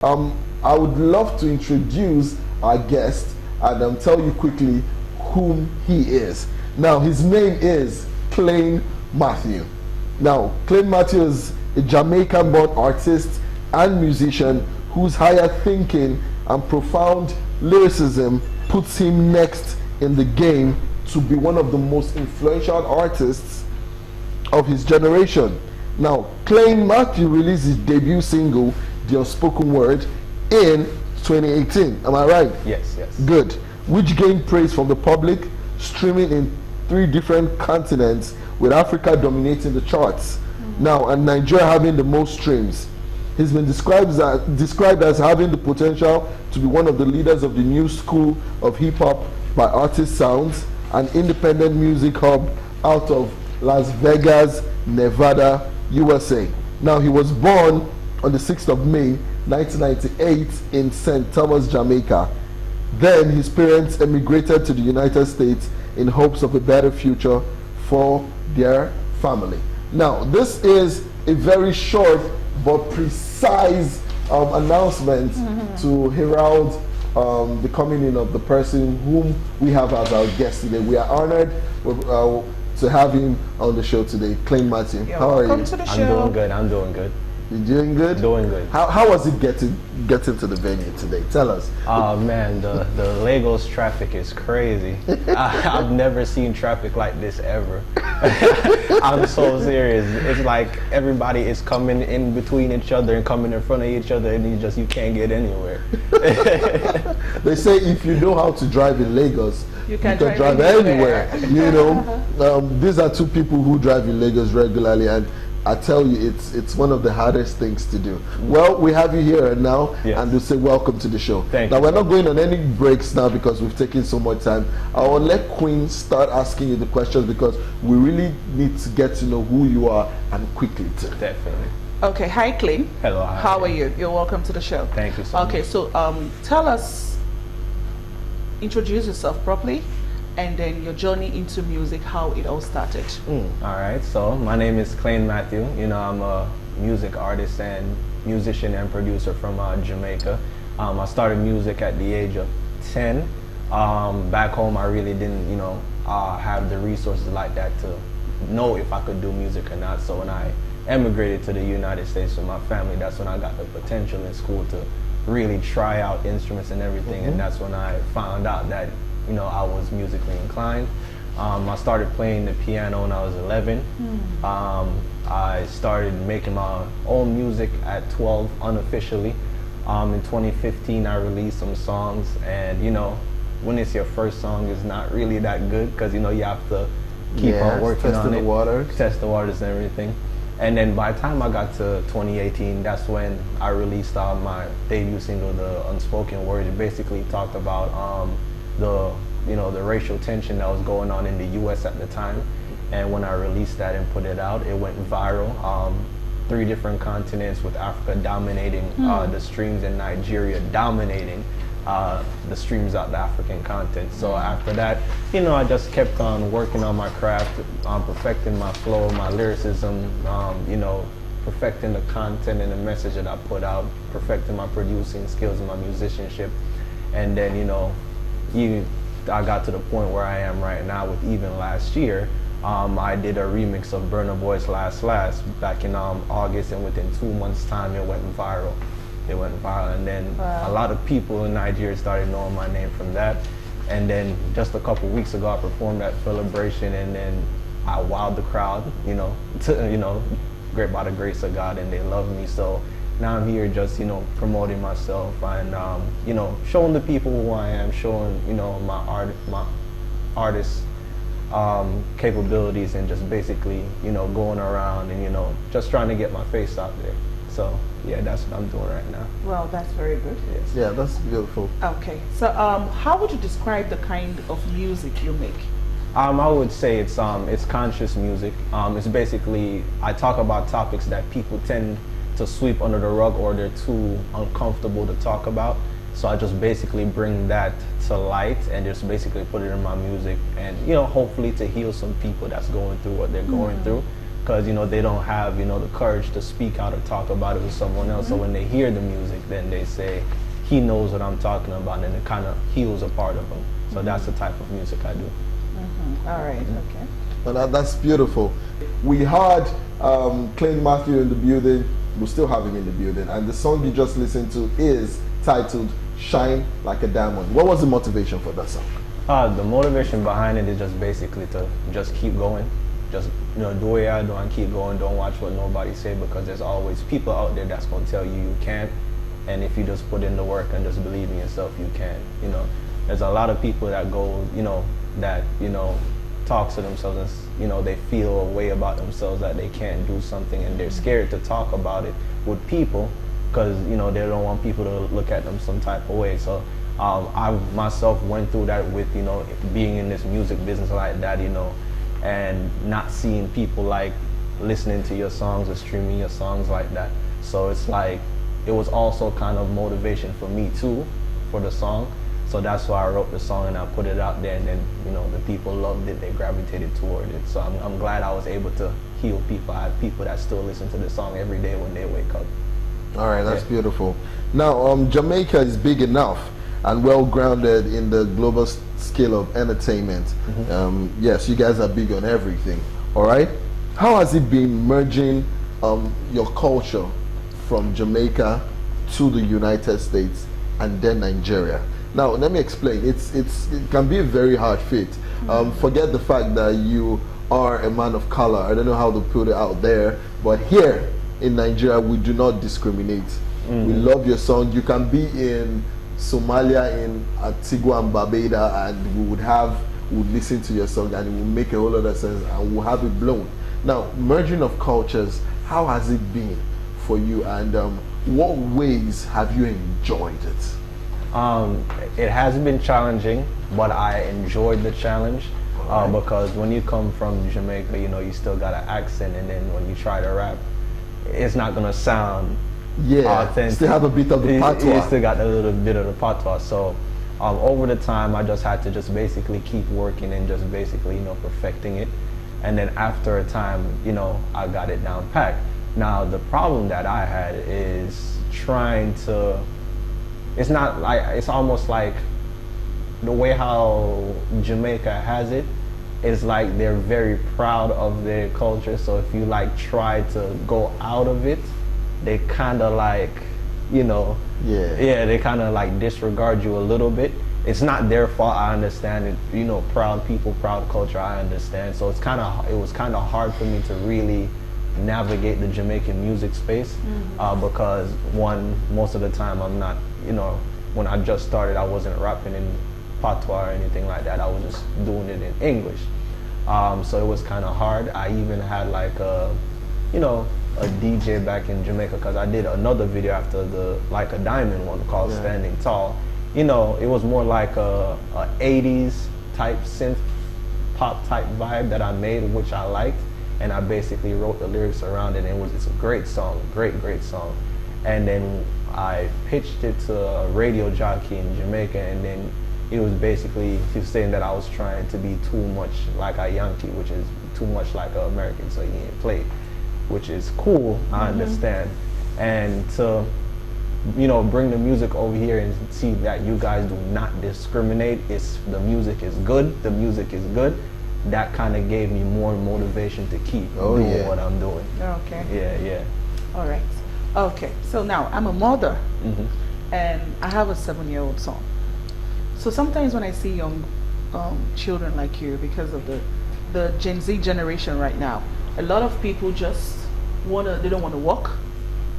I would love to introduce our guest and tell you quickly whom he is. Now, his name is Clane Matthew. Now, Clane Matthew is a Jamaican-born artist and musician whose higher thinking and profound lyricism puts him next in the game to be one of the most influential artists of his generation. Now, Clane Matthew released his debut single, The Unspoken Word, in 2018. Am I right? Yes. Good. Which gained praise from the public, streaming in 3 different continents, with Africa dominating the charts. Now, and Nigeria having the most streams. He's been described as having the potential to be one of the leaders of the new school of hip-hop by Artist Sounds, an independent music hub out of Las Vegas, Nevada, USA. Now, he was born on the 6th of May 1998 in St. Thomas, Jamaica. Then his parents emigrated to the United States in hopes of a better future for their family. Now, this is a very short but precise announcement to herald the coming in of the person whom we have as our guest today. We are honored to have him on the show today. Clane Matthew, how are you? Welcome to the show. I'm doing good. You doing good? Doing good. How was it getting to the venue today? Tell us. Oh man, the Lagos traffic is crazy. I've never seen traffic like this ever. I'm so serious. It's like everybody is coming in between each other and coming in front of each other, and you can't get anywhere. They say if you know how to drive in Lagos, you can drive anywhere. You know, these are 2 people who drive in Lagos regularly, and I tell you, it's one of the hardest things to do. Well, we have you here and now, and we'll say welcome to the show. Thank now, you. we're not going on any breaks now because we've taken so much time. I will let Queen start asking you the questions because we really need to get to know who you are and quickly too. Definitely. Okay, hi Clane. Hello. How are you? You're welcome to the show. Thank you so much. Okay, so tell us, introduce yourself properly, and then your journey into music, how it all started. All right, so my name is Clane Matthew. You know, I'm a music artist and musician and producer from Jamaica. I started music at the age of 10. Back home, I really didn't, have the resources like that to know if I could do music or not. So when I emigrated to the United States with my family, that's when I got the potential in school to really try out instruments and everything. And that's when I found out that I was musically inclined. I started playing the piano when I was 11. I started making my own music at 12 unofficially. In 2015, I released some songs, and when it's your first song, it's not really that good because you have to keep on working on it, test the waters and everything. And then by the time I got to 2018, that's when I released my debut single, The Unspoken Word. It basically talked about the racial tension that was going on in the U.S. at the time. And when I released that and put it out, it went viral. 3 different continents, with Africa dominating the streams and Nigeria dominating the streams out the African continent. So after that, I just kept on working on my craft, perfecting my flow, my lyricism, perfecting the content and the message that I put out, perfecting my producing skills and my musicianship. And then, I got to the point where I am right now with even last year. I did a remix of Burna Boy's Last back in August, and within 2 months' time it went viral. And then a lot of people in Nigeria started knowing my name from that. And then just a couple weeks ago, I performed at Celebration, and then I wowed the crowd, great by the grace of God, and they love me. So now I'm here just, promoting myself and, showing the people who I am, showing, my artist capabilities, and just basically, going around and, just trying to get my face out there. So yeah, that's what I'm doing right now. Well, that's very good. Yes. Yeah, that's beautiful. Okay, so how would you describe the kind of music you make? I would say it's conscious music. It's basically, I talk about topics that people tend to sweep under the rug or they're too uncomfortable to talk about. So I just basically bring that to light and just basically put it in my music, and hopefully to heal some people that's going through what they're going through. because they don't have the courage to speak out or talk about it with someone else. So when they hear the music, then they say, he knows what I'm talking about, and it kind of heals a part of them. So that's the type of music I do. All right. Okay. Well, that's beautiful. We had Clane Matthew in the building. We still have him in the building, and the song you just listened to is titled "Shine Like a Diamond." What was the motivation for that song? The motivation behind it is just basically to just keep going, just do what you do and keep going. Don't watch what nobody say, because there's always people out there that's gonna tell you can't, and if you just put in the work and just believe in yourself, you can. There's a lot of people that go, that talk to themselves and they feel a way about themselves that they can't do something, and they're scared to talk about it with people because they don't want people to look at them some type of way. So I myself went through that with being in this music business like that, and not seeing people like listening to your songs or streaming your songs like that. So it's like it was also kind of motivation for me too for the song. So that's why I wrote the song and I put it out there, and then the people loved it, they gravitated toward it. So I'm glad I was able to heal people. I have people that still listen to the song every day when they wake up. All right, that's beautiful. Now, Jamaica is big enough and well grounded in the global scale of entertainment. Yes, you guys are big on everything. All right, how has it been merging your culture from Jamaica to the United States and then Nigeria? Now, let me explain. It can be a very hard fit. Forget the fact that you are a man of color. I don't know how to put it out there, but here in Nigeria, we do not discriminate. We love your song. You can be in Somalia, in Antigua and Barbuda, and we would listen to your song, and it will make a whole lot of sense, and we'll have it blown. Now, merging of cultures, how has it been for you, and what ways have you enjoyed it? It has been challenging, but I enjoyed the challenge because when you come from Jamaica, you still got an accent, and then when you try to rap, it's not gonna sound authentic. Still have a bit of the patois. You still got a little bit of the patois. So over the time, I just had to just basically keep working and just basically perfecting it, and then after a time, I got it down packed. Now the problem that I had is trying to. It's not like, it's almost like the way how Jamaica has it is like they're very proud of their culture. So if you like try to go out of it, they kind of like, they kind of like disregard you a little bit. It's not their fault, I understand it. Proud people, proud culture, I understand. So it was kind of hard for me to really navigate the Jamaican music space because most of the time I'm not, when I just started, I wasn't rapping in patois or anything like that. I was just doing it in English. So it was kind of hard. I even had like a DJ back in Jamaica, because I did another video after the Like a Diamond one called Standing Tall. It was more like a 80s type synth pop type vibe that I made, which I liked. And I basically wrote the lyrics around it, and it's a great song, great song. And then I pitched it to a radio jockey in Jamaica, and then he was saying that I was trying to be too much like a Yankee, which is too much like an American, so he didn't play, which is cool, I understand. And to bring the music over here and see that you guys do not discriminate, the music is good, that kind of gave me more motivation to keep doing what I'm doing. Okay. Yeah. All right. Okay. So now I'm a mother, and I have a 7-year-old son. So sometimes when I see young children like you, because of the Gen Z generation right now, a lot of people just they don't want to walk.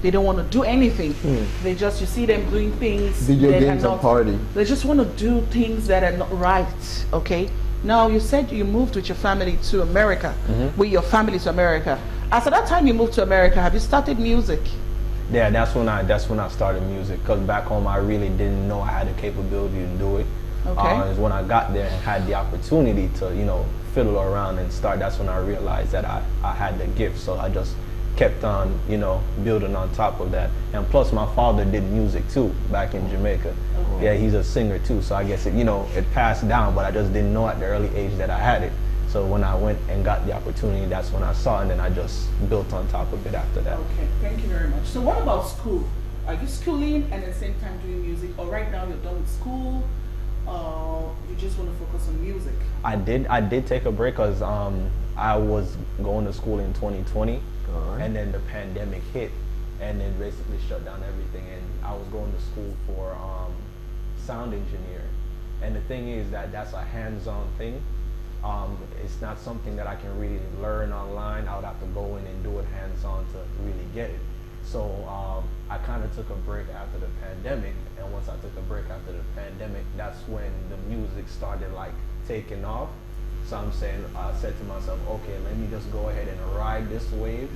They don't want to do anything. They just, you see them doing things. Video games and party. They just want to do things that are not right. Okay. Now, you said you moved with your family to America, with your family to America. After that time you moved to America, have you started music? Yeah, that's when I started music, because back home I really didn't know I had the capability to do it. Okay. It was when I got there and had the opportunity to, fiddle around and start, that's when I realized that I had the gift. So I just kept on, building on top of that. And plus my father did music too, back in Jamaica. Yeah, he's a singer too, so I guess it passed down, but I just didn't know at the early age that I had it. So when I went and got the opportunity, that's when I saw it, and then I just built on top of it after that. Okay, thank you very much. So what about school? Are you schooling and at the same time doing music? Or right now you're done with school? You just want to focus on music? I did take a break because I was going to school in 2020, Alright. and then the pandemic hit, and then basically shut down everything. And I was going to school for sound engineer, and the thing is that that's a hands-on thing. It's not something that I can really learn online. I would have to go in and do it hands-on to really get it. So I kind of took a break after the pandemic, and once I took a break after the pandemic, that's when the music started like taking off. So I said to myself, okay, let me just go ahead and ride this wave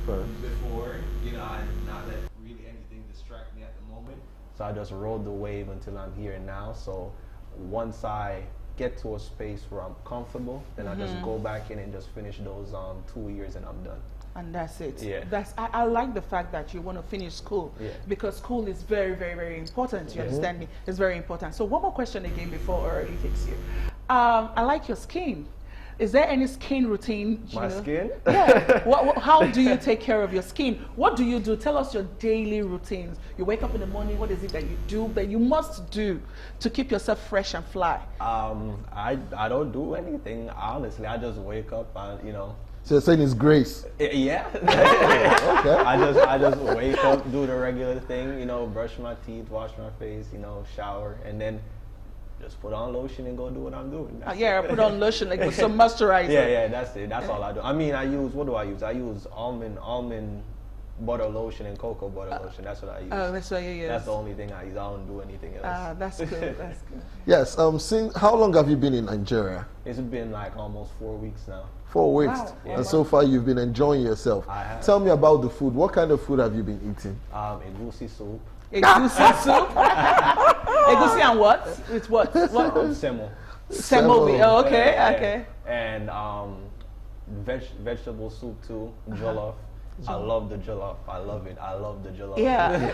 before, I not let really anything distract me at the moment. So I just rode the wave until I'm here now. So once I get to a space where I'm comfortable, then I just go back in and just finish those 2 years and I'm done. And that's it. Yeah. I like the fact that you want to finish school, because school is very, very, very important. You understand me? It's very important. So one more question again before Early takes you. I like your skin. Is there any skin routine? My skin? Yeah. How do you take care of your skin? What do you do? Tell us your daily routines. You wake up in the morning. What is it that you do that you must do to keep yourself fresh and fly? I don't do anything, honestly. I just wake up. So you're saying it's grace? Yeah. Okay. I just wake up, do the regular thing, brush my teeth, wash my face, shower, and then just put on lotion and go do what I'm doing. I put on lotion, like with some moisturizer. Yeah, that's it. That's all I do. I mean, what do I use? I use almond butter lotion and cocoa butter lotion. That's what I use. Oh, that's what you use. That's the only thing I use. I don't do anything else. That's good. That's good. Yes. How long have you been in Nigeria? It's been like almost 4 weeks now. 4 weeks. Wow. Yeah. And so far you've been enjoying yourself. I have. Tell me about the food. What kind of food have you been eating? Egusi soup. Egusi soup. Egusi and what? With what? Semo. Semobi. Oh, okay. Okay. And vegetable soup too. Jollof. I love the jollof. I love it. I love the jollof. Yeah.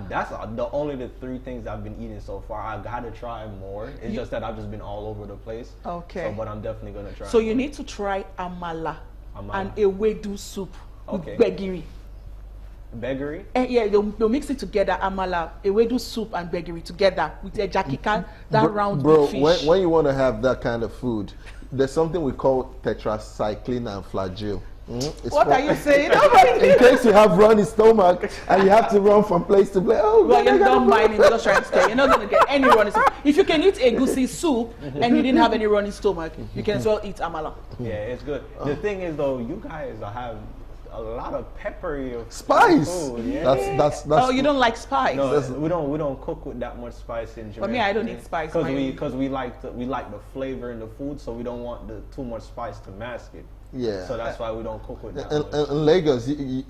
That's only the 3 things I've been eating so far. I've got to try more. It's just that I've just been all over the place. Okay. So, but I'm definitely gonna try. So more. you need to try amala and ewedu soup Okay. with begiri. Beggery? Yeah, they'll mix it together. Amala, ewedu soup, and begiri together with a jakika, that round Bro, fish. when you want to have that kind of food, there's something we call tetracycline and flagyl. What are you saying? In case you have runny stomach and you have to run from place to place. Oh, Well, you don't mind it, just trying to stay. You're not going to get any running stomach. If you can eat egusi soup and you didn't have any running stomach, you can as well eat amala. Yeah, it's good. The thing is though, you guys have a lot of peppery spice. food. Yeah. That's Oh, you don't like spice? No, we don't cook with that much spice in Jamaica. For me, I don't eat spice. Because we like the flavor in the food, so we don't want too much spice to mask it. Yeah. So that's why we don't cook with that in, much. in Lagos, you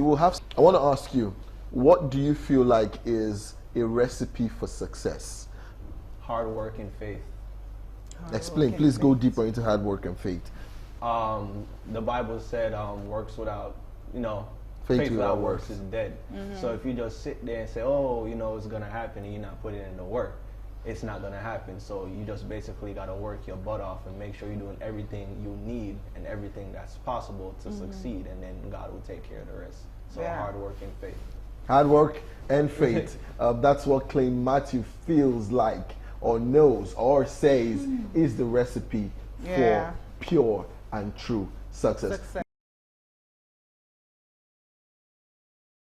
will have. I want to ask you, what do you feel like is a recipe for success? Hard work and faith. Explain. Please go deeper into hard work and faith. The Bible said, works without, Faith without without works works. is dead. So if you just sit there and say, oh, it's gonna happen, and you're not putting in the work, it's not gonna happen. So you just basically gotta work your butt off and make sure you're doing everything you need and everything that's possible to succeed, and then God will take care of the rest. So hard work and faith. Hard work and faith. That's what Clane Matthew feels like, or knows, or says is the recipe for pure and true success.